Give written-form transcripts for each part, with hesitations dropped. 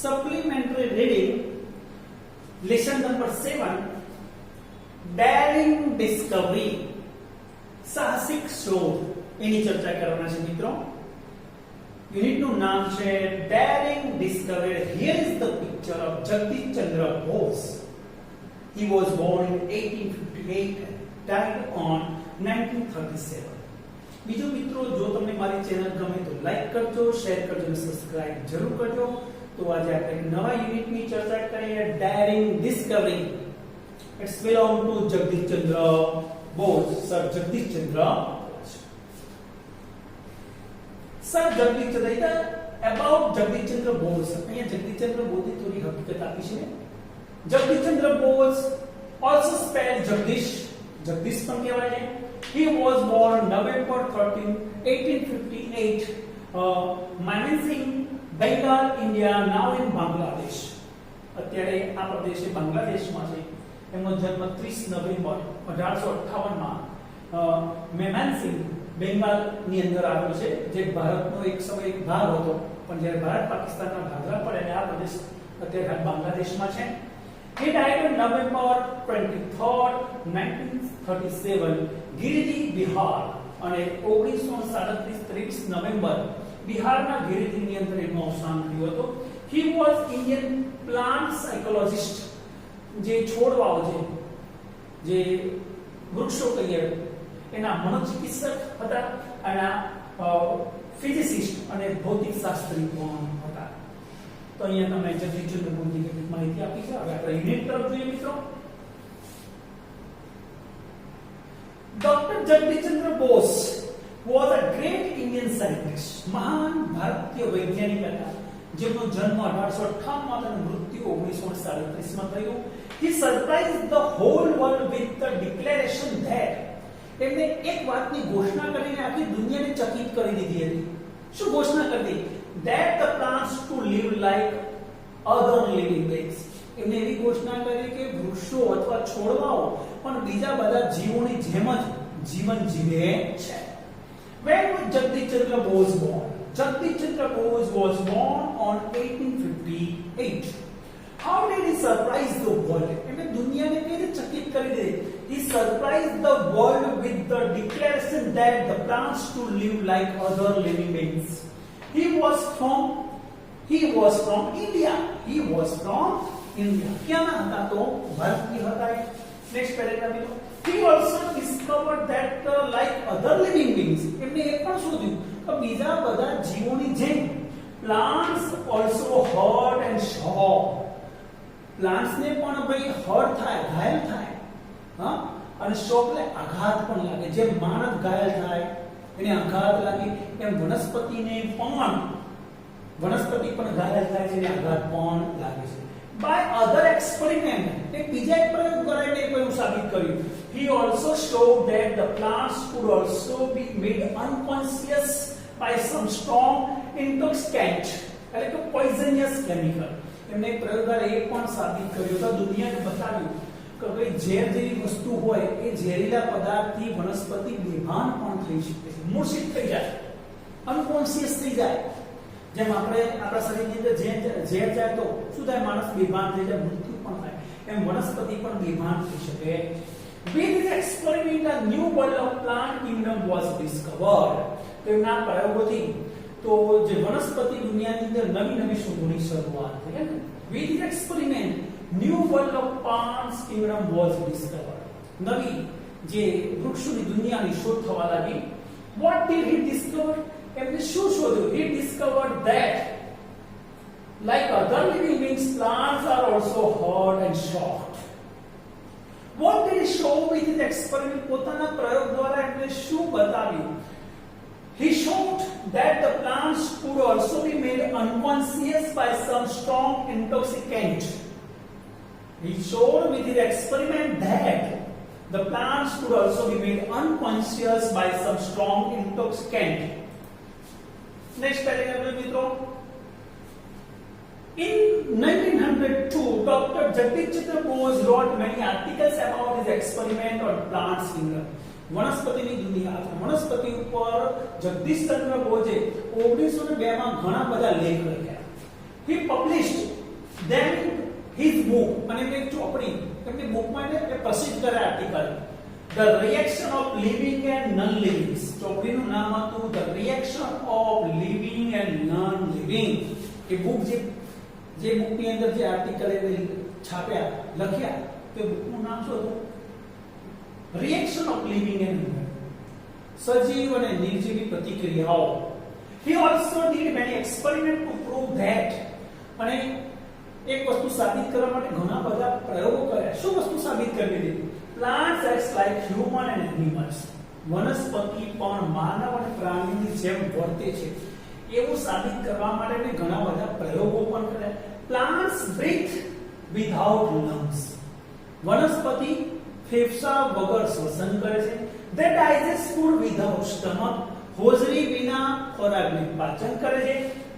supplementary reading lesson number 7 daring discovery સાહસિક શોધ એની ચર્ચા કરવાના છે મિત્રો. યુનિટ નું નામ છે daring discovery. Here is the picture of Jagdish Chandra Bose. He was born in 1858 and died on 1937. બીજો મિત્રો, જો તમને મારી ચેનલ ગમે તો લાઈક કરજો, શેર કરજો અને સબસ્ક્રાઇબ જરૂર કરજો. તો આજે આપણે નવા યુનિટની ચર્ચા કરીએ, daring discovery. It's belong to Jagdish Chandra Bose, Sir Jagdish Chandra Bose. Sir Jagdish Chandra, about Jagdish Chandra Bose. અહીંયા જગદીશ ચંદ્ર બોઝની થોડી હકીકત આપી છે. Jagdish Chandra Bose, also spelled Jagdish, Jagdish પણ કહેવાય છે. He was born November 13, 1858, Mymensingh, Bengal, India, now in Bangladesh. અત્યારે આ પ્રદેશ બાંગ્લાદેશમાં છે. એમનો જન્મ 30 નવેમ્બર 1858 માં મેમાનસિંહ, બેંગાલ ની અંદર આવેલો છે, જે ભારતનો એક સમય એક ભાગ હતો, પણ જ્યારે ભારત પાકિસ્તાનના ભાગલા પડ્યા આ પ્રદેશ અત્યારે બાંગ્લાદેશમાં છે. He died on November 23rd, 1937, ગિરિડી, Bihar. અને 1937 23 નવેમ્બર બિહારના ગિરિડીની અંદર એનું અવસાન થયું હતું. He was Indian plant psychologist, જે છોડવાઓ છે, જે વૃક્ષો કહીએ એના મનોચિકિત્સક હતા, અને ફિઝિસિસ્ટ અને ભૌતિક શાસ્ત્રી પણ હતા. તો અહીંયા તમે જગદીશ ચંદ્ર બોઝની કેટલીક માહિતી આપી છે. હવે આપણે યુનિટ તરફ જોઈએ મિત્રો. Dr. Jagdish Chandra Bose was a great Indian scientist. મહાન ભારતીય વૈજ્ઞાનિક હતા, જેમનો જન્મ 1858 માં અને મૃત્યુ 1937 માં થયું. He surprised the whole world with the declaration that, એમને એક વાતની ઘોષણા કરીને આખી દુનિયાને ચકિત કરી દીધી હતી. શું ઘોષણા કરી? That the plants to live like other living beings. એમને એવી ઘોષણા કરી કે વૃક્ષો અથવા છોડવાઓ પણ બીજા બધા જીવોની જેમ જ જીવન જીવે છે. When was Jagdish Chandra Bose born? Jagdish Chandra Bose was born on 1858. How did he surprise the world? એમને દુનિયાને કેવી રીતે ચકિત કરી દીધી? He surprised the world with the declaration that the plants to live like other living beings. He was from India. He was from India. ક્યાંના હતા? તો ભારતીય હતા. નેક્સ્ટ પેરેગ્રાફ મિત્રો. He also discovered that like other living beings, એમને એ પણ શોધ્યું કે બીજા બધા જીવોની જેમ plants also hurt and shock. Plants ને પણ ભાઈ હર્ટ થાય, ઘાયલ થાય, હા, અને શોક એટલે આઘાત પણ લાગે. જેમ માનવ ઘાયલ થાય એને આઘાત લાગે, એમ વનસ્પતિ પણ ઘાયલ થાય છે, એને આઘાત પણ લાગે છે. By other experiment, એક બીજા એક પ્રયોગ કરીને એવું સાબિત કર્યું. He also showed that the plants could also be made unconscious by some strong intoxicant, એટલે કે poisonous chemical. એમને એક પ્રયોગમાં એ પણ સાબિત કર્યું હતું, દુનિયાને બતાવ્યું કે ભાઈ ઝેર જેવી વસ્તુ હોય એ ઝેરીલા પદાર્થથી વનસ્પતિ બેભાન પણ થઈ શકે છે, મૂર્છિત થઈ જાય, અનકોન્શિયસ થઈ જાય. જેમ આપણે આપણા શરીરની અંદર ઝેર જાય તો શું થાય? માણસ બેભાન થઈ જાય, મૃત્યુ પણ થાય. એમ વનસ્પતિ પણ બેભાન થઈ શકે. With this experiment, a new world of plant kingdom was discovered. તેમના પ્રયોગોથી તો જે વનસ્પતિ દુનિયાની અંદર નવી નવી શોધોની શરૂઆત થઈ. With this experiment, new world of plants kingdom was discovered. નવી જે વૃક્ષોની દુનિયાની શોધ થવા લાગી. What did he discover? એમને શું શોધ્યું? He discovered that like other living beings, plants are also hurt and shocked. What did he show with his experiment? પોતાના પ્રયોગ દ્વારા એમને શું બતાવ્યું? He showed that the plants could also be made unconscious by some strong intoxicant. He showed with his experiment that the plants could also be made unconscious by some strong intoxicant. Next paragraph મિત્રો. In 1902, Dr. Jagdish Chandra Bose wrote many articles about his experiment on plants kingdom. વનસ્પતિની દુનિયા અથવા વનસ્પતિ ઉપર જગદીશ ચંદ્ર બોઝે 1902 માં ઘણા બધા લેખ લખ્યા. he published then his book અને એક ચોપડી એમની બુકમાં એને પ્રસિદ્ધ કરે article The Reaction of Living and Non-Living. ચોપડીનું નામ હતું The Reaction of Living and Non-Living. A book જે બુકની અંદર જે આર્ટિકલ એને છાપ્યા લખ્યા તે બુકનું નામ શું હતું Reaction of Living and Non-Living. સજીવ અને નિર્જીવી પ્રતિક્રિયાઓ. He also did many experiments to prove that. અને એક વસ્તુ સાબિત કરવા માટે ઘણા બધા પ્રયોગો કર્યા. શું વસ્તુ સાબિત કરવી હતી? Plants acts like human and animals. વનસ્પતિ પણ માનવ અને પ્રાણીની જેમ વર્તે છે એવું સાબિત કરવા માટે મેં ઘણા બધા પ્રયોગો પણ કર્યા. Plants breathe without lungs. વનસ્પતિ ફેફસા વગર શ્વસન કરે છે. They digest food without stomach. હોજરી વિના ખોરાકનું પાચન કરે છે.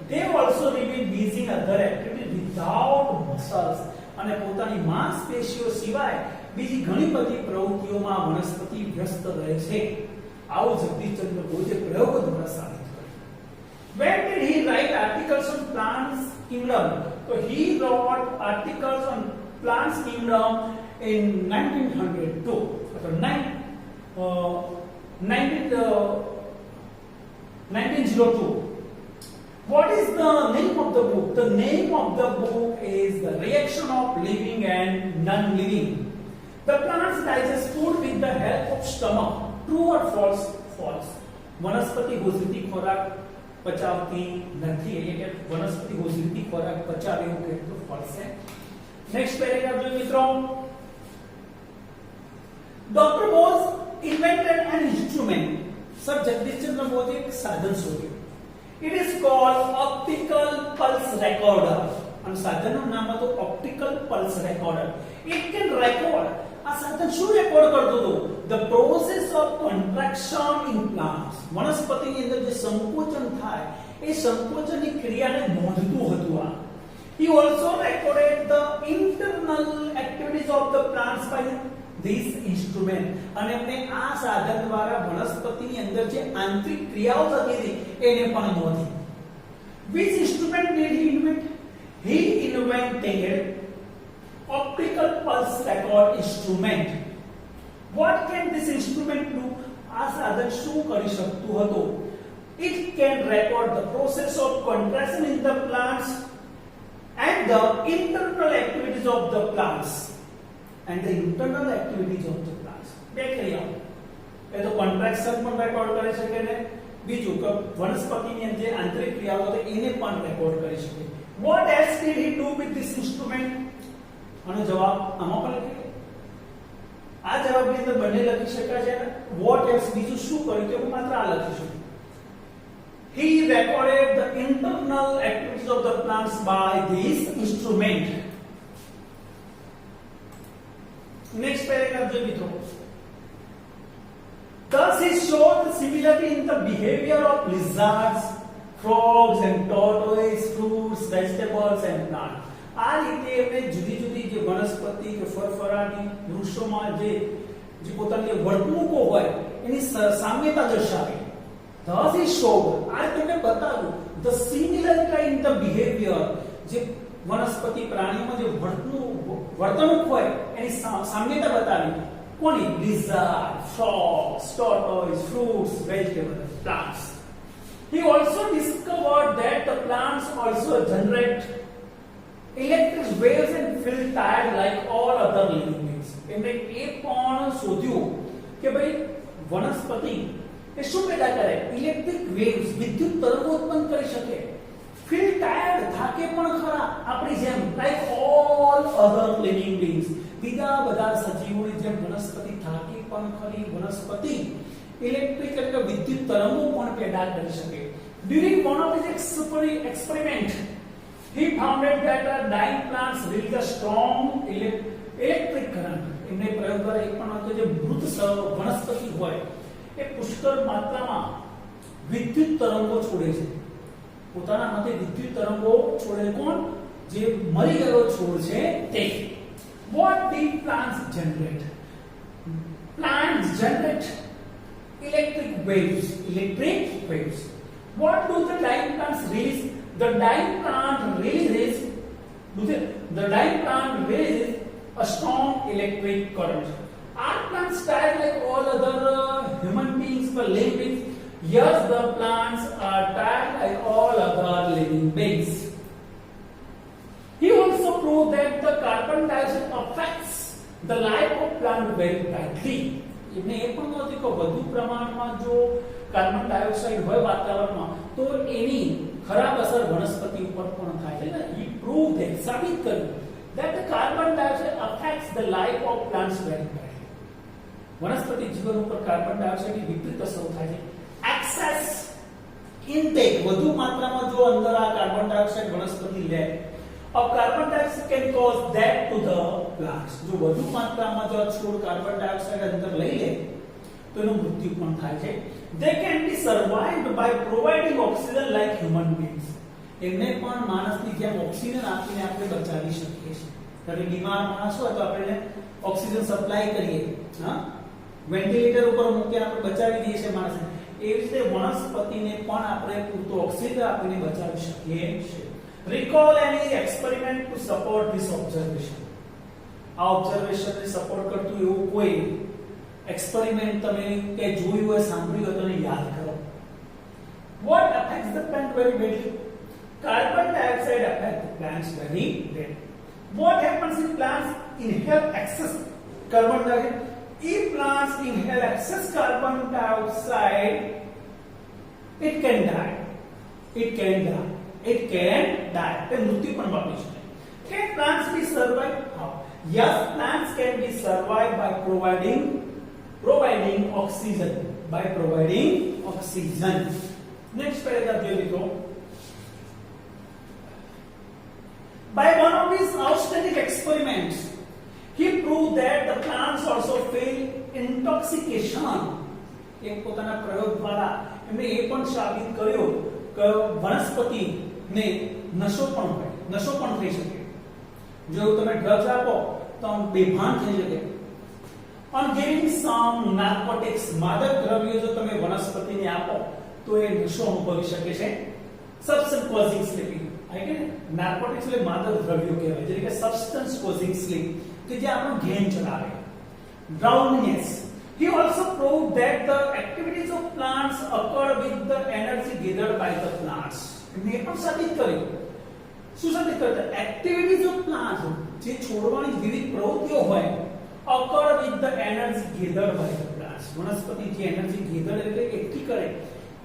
They also remain busy in other activities without muscles. અને પોતાની માંસપેશીઓ સિવાય બીજી ઘણી બધી પ્રવૃત્તિઓમાં વનસ્પતિ વ્યસ્ત રહે છે. આવું જગદીશચંદ્ર બોઝે પ્રયોગો દ્વારા સાબિત કર્યું. When did he write articles on plants kingdom? So he wrote articles on plants kingdom in 1902. So 1902. What is the name of the book? The name of the book is The Reaction of Living and Non-Living. The plants digest food with the help of stomach. True or false? False. વનસ્પતિ હોજરીથી ખોરાક પચાવતી નથી. એટલે કે વનસ્પતિ હોજરીથી ખોરાક પચાવે એવું કહે તો false છે. નેક્સ્ટ પેરેગ્રાફ જોઈએ મિત્રો. Dr. Bose invented an instrument. Sir Jagadishchandra બોઝે એક સાધન શોધ્યું. It is called optical pulse recorder. અને સાધનનું નામ હતું optical pulse recorder. It can record. આ સાધન શું રેકોર્ડ કરતું હતું? The process of contraction in plants. વનસ્પતિની અંદર જે સંકોચન થાય એ સંકોચનની ક્રિયાને નોંધતું હતું આ. He also recorded the internal activities of the plants by this instrument. અને એમણે આ સાધન દ્વારા વનસ્પતિની અંદર જે આંતરિક ક્રિયાઓ થતી હતી એને પણ નોંધી. Which instrument did he invent? He invented optical pulse record instrument. What can this instrument do? આ સાધન શું કરી શકતું હતું? It can record the process of contraction in the plants and the internal activities of the plants. And the internal activities of the plants. બે ક્રિયાઓ. એ તો contraction પણ રેકોર્ડ કરી શકે ને બીજું કે વનસ્પતિની અંદર જે આંતરિક ક્રિયાઓ છે એને પણ રેકોર્ડ કરી શકે. What else did he do with this instrument? આનો જવાબ આમાં પણ લખીએ. આ જવાબની અંદર બંને લખી શકાય છે. What else બીજું શું કર્યું કે હું માત્ર આ લખીશું. He recorded the internal activities of the plants by this instrument. Next paragraph jo મિત્રો. Thus he showed the similarity in the behavior of lizards, frogs and tortoises, fruits, vegetables and plants. આ રીતે એમણે જુદી જુદી જે વનસ્પતિ કે ફરફરાની વૃક્ષોમાં જે પોતાની વર્તણૂકો હોય એની સામ્યતા દર્શાવી. Thus he showed, આ તમને બતાવ્યું the similarity in the behavior, જે વનસ્પતિ પ્રાણીમાં જે વર્તણૂક હોય એની સામ્યતા બતાવી. કોની? lizard, frogs, tortoise, fruits, vegetables, plants. He also discovered that the plants also generate electric waves and feel tired like all other living beings. એમણે એ પણ શોધ્યું કે ભાઈ વનસ્પતિ એ શું પેદા કરે? ઇલેક્ટ્રિક વેવ્સ, વિદ્યુત તરંગો ઉત્પન્ન કરી શકે. ફીલ ટાયર્ડ, થાકે પણ ખરા આપણી જેમ, લાઈક ઓલ અધર લિવિંગ બીંગ્સ. બીજા બધા સજીવોની જેમ વનસ્પતિ થાકે પણ ખરી. વનસ્પતિ ઇલેક્ટ્રિક એટલે વિદ્યુત તરંગો પણ પેદા કરી શકે. During one of his experiment he found that dying plants release a strong electric current. એમને પ્રયોગ દ્વારા એક પણ હતો જે મૃત વનસ્પતિ હોય એ પુષ્કળ માત્રામાં વિદ્યુત તરંગો છોડે છે. પોતાના માટે વિદ્યુત તરંગો છોડે. કોણ? જે મરી ગયેલો છોડ છે તે. What did plants generate? Plants generate electric waves. Electric waves. What do the dying plants release? The dying plant releases a strong electric current. Are plants tired like all other human beings or living beings? Yes, the plants are tired like all other living beings. He also proved that the carbon dioxide affects the life of plant very badly. એમને એ પણ નહોતું કે વધુ પ્રમાણમાં જો carbon dioxide હોય વાતાવરણમાં તો એની ખરાબ અસર વનસ્પતિ ઉપર પણ થાય છે ને he proved that સાબિત કર્યું that the carbon dioxide affects the life of plants very badly. વનસ્પતિ જીવન ઉપર કાર્બન ડાયોક્સાઇડની વિપરીત અસર થાય છે. excess intake વધુ માત્રામાં જો અંદર આ કાર્બન ડાયોક્સાઇડ વનસ્પતિ લે of carbon dioxide can cause death to the plants. જો વધુ માત્રામાં જો છોડ કાર્બન ડાયોક્સાઇડ અંદર લઈ લે તો એનું મૃત્યુ પણ થાય છે. They can be survived by providing oxygen like human beings. એમને પણ માણસની જેમ ઓક્સિજન આપીને આપણે બચાવી શકીએ છીએ. ત્યારે બીમાર માણસ હોય તો આપણે ઓક્સિજન સપ્લાય કરીએ, હા, વેન્ટિલેટર ઉપર મૂકીને આપણે બચાવી દઈએ છીએ માણસને. એવી રીતે વનસ્પતિને પણ આપણે પૂરતો ઓક્સિજન આપીને બચાવી શકીએ છીએ. Recall any experiment to support this observation. આ ઓબ્ઝર્વેશન ને સપોર્ટ કરતું એવું કોઈ એક્સપેરિમેન્ટ તમે કે જોયું હોય, સાંભળ્યું હોય તો એને યાદ કરો. What affects the plant very badly? Carbon dioxide affects the plants very badly. What happens if plants inhale excess carbon dioxide? If plants inhale excess carbon dioxide, it can die. It can die. It can die. તે મૃત્યુ પણ પામી શકે. Can plants be survived? How? Yes, plants can be survived by providing oxygen. By providing oxygen. Next paragraph here we go. By one of his outstanding experiments, he proved that the plants also fail intoxication. એક પોતાના પ્રયોગ દ્વારા એમણે એ પણ સાબિત કર્યું કે વનસ્પતિ ને નશો પણ થઈ શકે. જો તમે ડ્રગ્સ આપો તો બેભાન થઈ શકે. On giving some narcotics, માદક દ્રવ્યો જો તમે વનસ્પતિને આપો તો એ નશો અનુભવી શકે છે. Substance causing sleeping. આ કે નાર્કોટિક્સ એટલે માદક દ્રવ્યો કહેવાય, એટલે કે substance causing sleep કે જે આપણું ધ્યાન ચલાવે. Drowsiness. He also proved that the activities of plants occur with the energy gathered by the plants. એને પણ સાબિત કર્યું. શું સાબિત કર્યું? એક્ટિવિટીઝ ઓફ પ્લાન્ટ્સ, જે છોડવાની વિવિધ પ્રવૃત્તિઓ હોય, occur with the energy gathered by the plants. વનસ્પતિ જે એનર્જી ગેધર એટલે એકઠી કરે,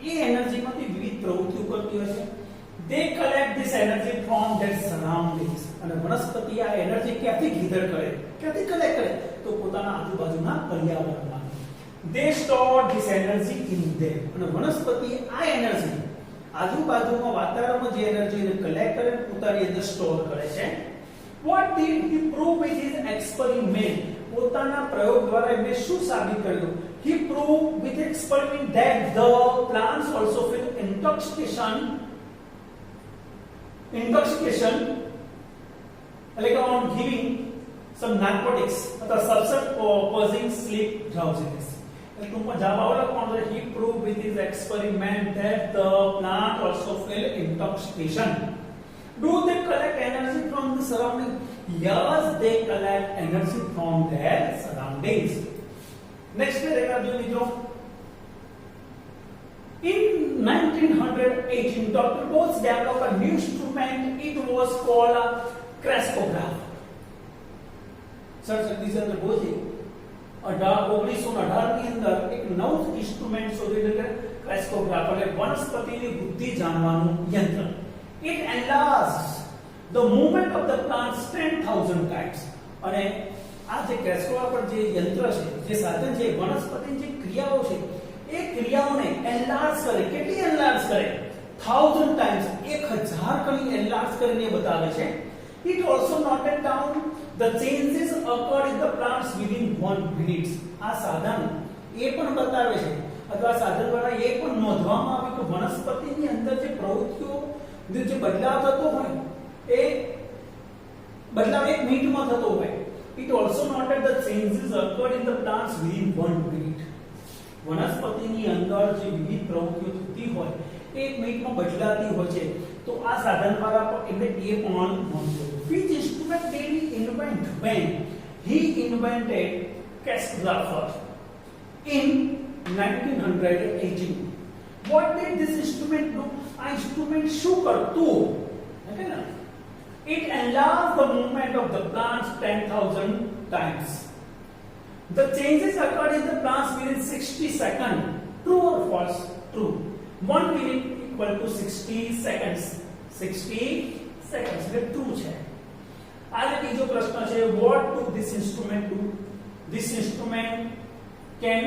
એ એનર્જીમાંથી વિવિધ પ્રવૃત્તિઓ કરતી હોય છે. They collect this energy from their surroundings. અને વનસ્પતિ આ એનર્જી ક્યાંથી ગેધર કરે, ક્યાંથી કલેક્ટ કરે? તો પોતાના આજુબાજુના પર્યાવરણમાં. They store this energy in them. અને વનસ્પતિ આ એનર્જી આજુબાજુમાં વાતાવરણમાં જે એનર્જી એને કલેક્ટ કરે પોતાની અંદર સ્ટોર કરે છે. What did he prove with his experiment? પોતાના પ્રયોગ દ્વારા એમણે શું સાબિત કર્યું? He proved with experiment that the plants also feel intoxication like on giving some narcotics અથવા substance causing sleep drowsiness. ટૂંકમાં જવાબ આવો લખવાનો છે. He proved with his experiment that the plant also feel intoxication. Do they collect energy from the surrounding? Yes, they collect energy from their surroundings. Next paragraph jo મિત્રો. In 1918, Dr. Bose developed a new instrument. It was called a crescograph. Sir Jagdishchandra Bose 1918 ની અંદર એક નવું instrument શોધ્યું એટલે ક્રેસ્કોગ્રાફ, એટલે વનસ્પતિની વૃદ્ધિ જાણવાનું યંત્ર. It enlarges the movement of the plants 10,000 times. અને આ જે ક્રેસ્કોગ્રાફ પર જે યંત્ર છે, જે સાધન છે, વનસ્પતિની જે ક્રિયાઓ છે એ ક્રિયાઓને એનલાર્જ કરે. કેટલી એનલાર્જ કરે? 1000 times, 1000 ગણી એનલાર્જ કરીને બતાવે છે. It also noted down the changes occurred in the plants within 1 minute. આ સાધન એ પણ બતાવે છે અથવા સાધન દ્વારા એ પણ નોંધવામાં આવ્યું કે વનસ્પતિની અંદર જે પ્રવૃત્તિઓ જે બદલાવ થતો હોય એ બદલાવ 1 મિનિટમાં થતો હોય. It also noted the changes occurred in the plants within 1 minute. વનસ્પતિની અંદર જે વિવિધ પ્રવૃત્તિઓ થતી હોય એ 1 મિનિટમાં બદલાતી હોય છે. તો આ સાધન દ્વારા એટલે એ પણ નોંધ્યું. Which instrument did he invent when he invented Cassegrapher in 1918? What did this instrument do? આ instrument શું કરતું? Okay ના? It enlarged the movement of the plants 10,000 times. The changes occurred in the plants within 60 seconds. True or false? True. 1 minute equal to 60 seconds. 60 seconds. એટલે true છે. આજે બીજો પ્રશ્ન છે, what do this instrument do? This instrument can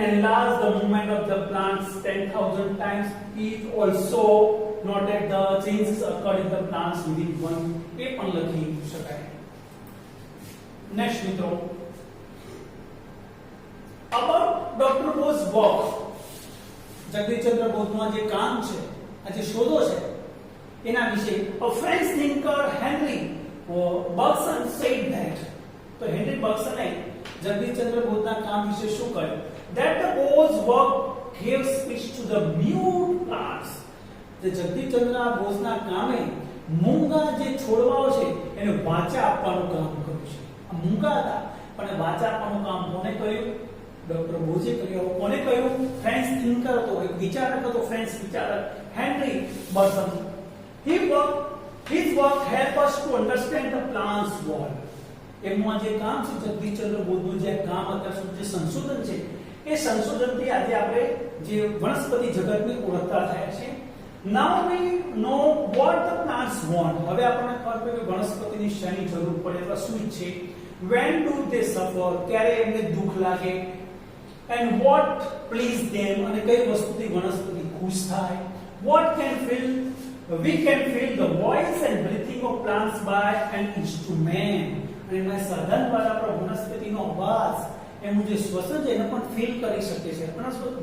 enlarge the movement of the plants 10,000 times. It also noted the changes occurred in the plants within 1. એ પણ લખી શકાય. Next મિત્રો, about Dr. Bose's work. Jagdish Chandra બોઝના જે કામ છે, આ જે શોધો છે એના વિશે a French thinker Henry Bergson said that. તો હેનરી બર્ગસને જગદીશચંદ્ર બોઝના કામ વિશે શું કહ્યું? That the Bose's work gave speech to the mute plants. જે જગદીશચંદ્ર બોઝના કામે મૂંગા જે છોડવાઓ છે એને વાચા આપવાનું કામ કર્યું છે. આ મૂંગા હતા પણ વાચા આપવાનું કામ કોને કર્યું? ડોક્ટર બોઝે કર્યું. કોને કર્યું? ફ્રેન્ચ થિંકર હતો, એક વિચારક હતો, ફ્રેન્ચ વિચારક Henri Bergson. His work help us to understand the plant's world. એમનું જે કામ છે જગદીશચંદ્ર બોઝનું જે કામ અત્યાર સુધી જે સંશોધન છે એ સંશોધનથી આજે આપણે જે વનસ્પતિ જગતની ઓળખતા થયા છે. Now we know what the plants want. હવે આપણને ખબર પડે કે વનસ્પતિની શેની જરૂર પડે અથવા શું ઈચ્છે. When do they suffer? ક્યારે એમને દુઃખ લાગે? And what please them? અને કઈ વસ્તુથી વનસ્પતિ ખુશ થાય? What can feel? We can feel the voice and breathing of plants by an instrument. અને એના સાધન દ્વારા આપણે વનસ્પતિનો અવાજ, એનું જે શ્વસન છે એને પણ ફીલ કરી શકીએ છીએ.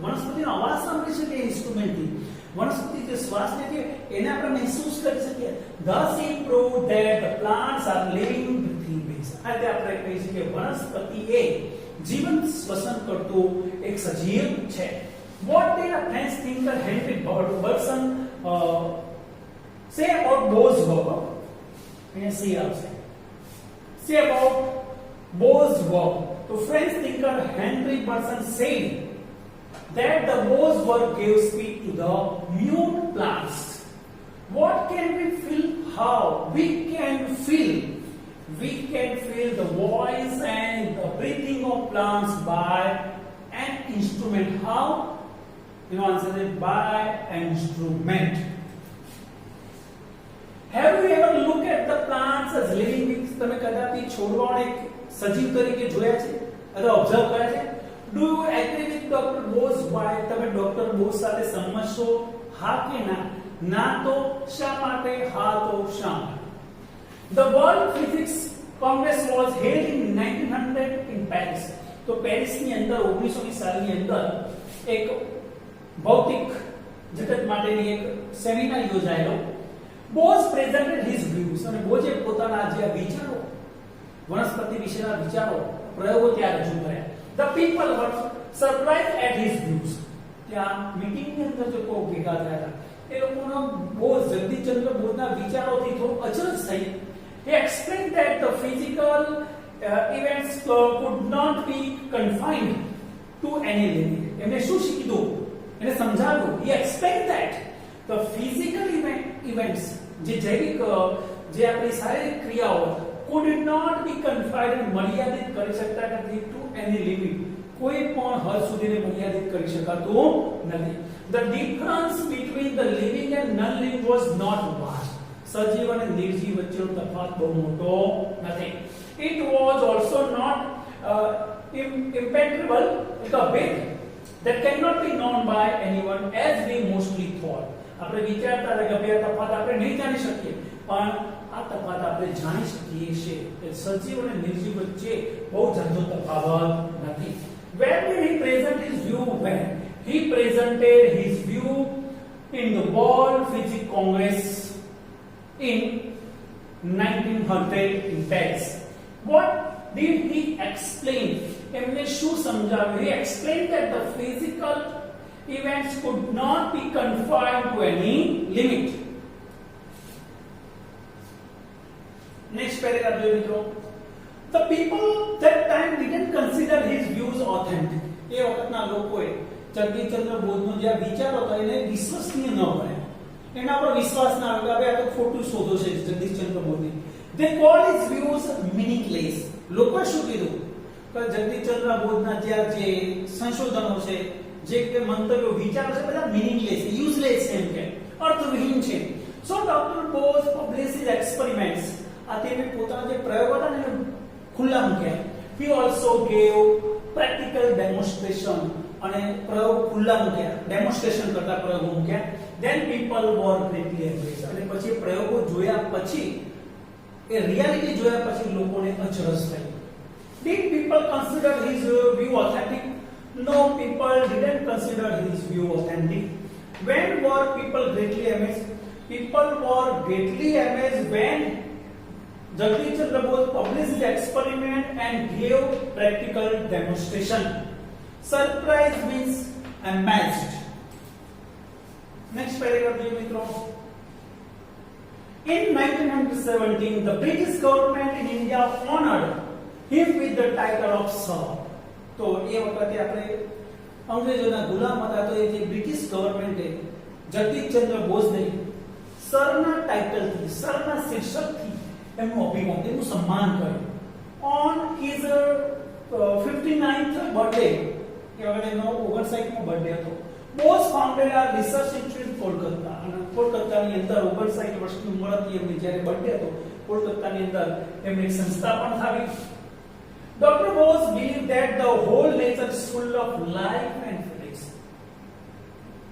વનસ્પતિનો અવાજ સાંભળી શકીએ ઇન્સ્ટ્રુમેન્ટથી. વનસ્પતિ જે શ્વાસ લે છે એને આપણે મહેસૂસ કરી શકીએ. Thus he proved that the plants are living breathing beings. આ રીતે આપણે કહી શકીએ વનસ્પતિ એ જીવંત શ્વસન કરતો એક સજીવ છે. What did a French thinker Henry Bergson say about Bose's work? અહીંયા see આવશે. Say about Bose's work. The French thinker Henry Bergson said that the Bose's work gave speech to the mute plants. What can we feel? How? We can feel the voice and the breathing of plants by an instrument. How? You answer it by an instrument. Have you ever looked at the plants as living beings? તમે કદાપી છોડવાને સજીવ તરીકે જોયા છે અથવા observe કર્યા છે? Do you agree with Dr. Bose? Why? તમે doctor Bose સાથે સંમત છો? હા કે ના? ના તો શા માટે? હા તો શા માટે? The World Physics Congress was held in 1900 in Paris. તો પેરિસની અંદર 1920 સાલની અંદર એક ભૌતિક જગત માટેની એક seminar યોજાયેલો. Bose presented his views અને બોઝે પોતાના જે વિચારો વનસ્પતિ વિશેના વિચારો પ્રયોગો ત્યાં રજૂ કર્યા. The people were surprised at his views. ત્યાં મીટિંગની અંદર જે લોકો ભેગા થયા હતા એ લોકોનો બોઝ જગદીશચંદ્ર બોઝના વિચારોથી થોડું અચરજ થઈ. He explained that the physical events could not be confined to any limit. એમને શું કીધું? એને સમજાવ્યું. He explained that the physical events જે જૈવિક જે આપણી શારીરિક ક્રિયાઓ could not be confined મર્યાદિત કરી શકતા નથી to any limit. કોઈ પણ હદ સુધીને મર્યાદિત કરી શકાતું નથી. The difference between the living and non-living was not vast. સજીવ અને નિર્જીવ વચ્ચેનો તફાવત બહુ મોટો નથી. It was also not impenetrable, like a veil that cannot be known by anyone as we mostly thought. આપણે વિચારતા હતા કે બે તફાવત આપણે નહીં જાણી શકીએ, પણ આ તફાવત આપણે જાણી શકીએ છીએ કે સજીવ અને નિર્જીવ વચ્ચે બહુ ઝાઝો તફાવત નથી. Where did he present his view? When he presented his view in the World Physics Congress in 1900 in Paris. What did he explain? એમને શું સમજાવ્યું? He explained that the physical events could not be confined to any limit. Next paragraph જોઈએ મિત્રો. The people that time didn't consider his views authentic. એ વખતના લોકોએ જગદીશચંદ્ર બોઝનો જે વિચારો હતા એને વિશ્વસનીય ન ગણ્યા. એના પર વિશ્વાસ ના આવ્યો. હવે આ તો ખોટું શોધો છે જગદીશચંદ્ર બોઝની. They call his views meaningless. લોકો શું કીધું કે જગદીશચંદ્ર બોઝના જે સંશોધનો છે, જે કે મંતવ્યો વિચારો છે, બધા મીનિંગલેસ છે, યુઝલેસ છે, એમ કે અર્થવિહીન છે. So Dr. Bose published his experiments. આ તેમે પોતાના જે પ્રયોગો હતા ને ખુલ્લા મૂક્યા. He also gave practical demonstration. અને પ્રયોગ ખુલ્લા મૂક્યા, ડેમોન્સ્ટ્રેશન કરતા પ્રયોગો મૂક્યા. Then people were greatly amazed. અને પછી પ્રયોગો જોયા પછી, એ રિયાલિટી જોયા પછી લોકોને અચરજ થઈ. Did people consider his view authentic? No, people didn't consider his view authentic. When were people greatly amazed? People were greatly amazed when Jagdish Chandra Bose published his experiment and gave practical demonstration. Surprise means amazed. Next paragraph જોઈએ મિત્રો. In 1917, the British government in India honored him with the title of Sir. તો એ વખતે આપણે અંગ્રેજોના ગુલામ હતા, તો એ જે British ગવર્મેન્ટે જગદીશચંદ્ર બોઝને સરના ટાઇટલથી, સરના શીર્ષકથી એમનું અભિવાદન, એમનું સન્માન કર્યું. On his 59th birthday, એ વખતે એમનો 59મો બર્થડે હતો. બોઝ ફાઉન્ડેડ આ રિસર્ચ ઇન્સ્ટિટ્યૂટ કોલકાતા, અને કોલકાતાની અંદર 59 વર્ષની ઉંમર હતી એમની જ્યારે બર્થડે હતો, કોલકાતાની અંદર એમની એક સંસ્થા પણ થાવી. Dr. Bose believed that the whole nature is full of life and feelings.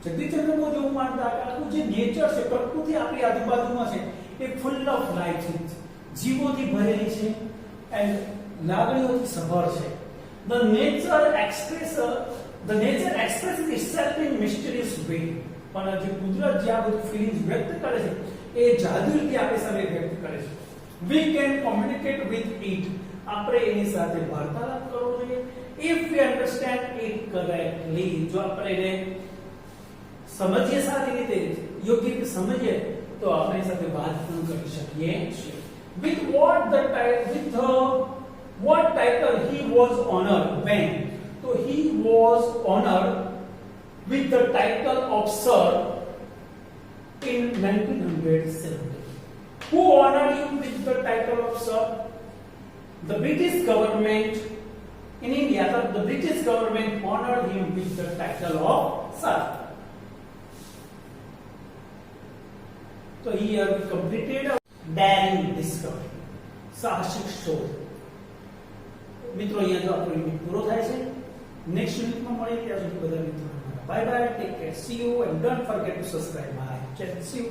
Jagdish Chandra Bose એવું માનતા કે આખું જે નેચર છે, પ્રકૃતિ આપણી આજુબાજુમાં છે, એ ફૂલ ઓફ લાઈફ છે, જીવોથી ભરેલી છે and લાગણીઓથી સભર છે. The nature expresses itself in mysterious way. પણ જે કુદરત જે આ બધું ફીલિંગ્સ વ્યક્ત કરે છે, એ જાદુ રીતે આપણી સામે વ્યક્ત કરે છે. We can communicate with it. આપણે એની સાથે વાર્તાલાપ કરવો જોઈએ. If we understand it correctly, જો આપણે એને સમજીએ સારી રીતે, યોગ્ય રીતે સમજીએ, તો આપણે એની સાથે વાત પણ કરી શકીએ છીએ. With what title he was honored when? So he was honored with the title of Sir in 1970. Who honored him with the title of Sir? The British government in India. The British government honored him with the title of Sir. So here we completed a daring discovery, સાહસિક શોધ. મિત્રો અહીંયા જો આપણો unit પૂરો થાય છે. Next યુનિટમાં મળીએ, ત્યાં સુધી બધા મિત્રો bye bye, take care, C you, and don't forget two subscribe my channel. C you.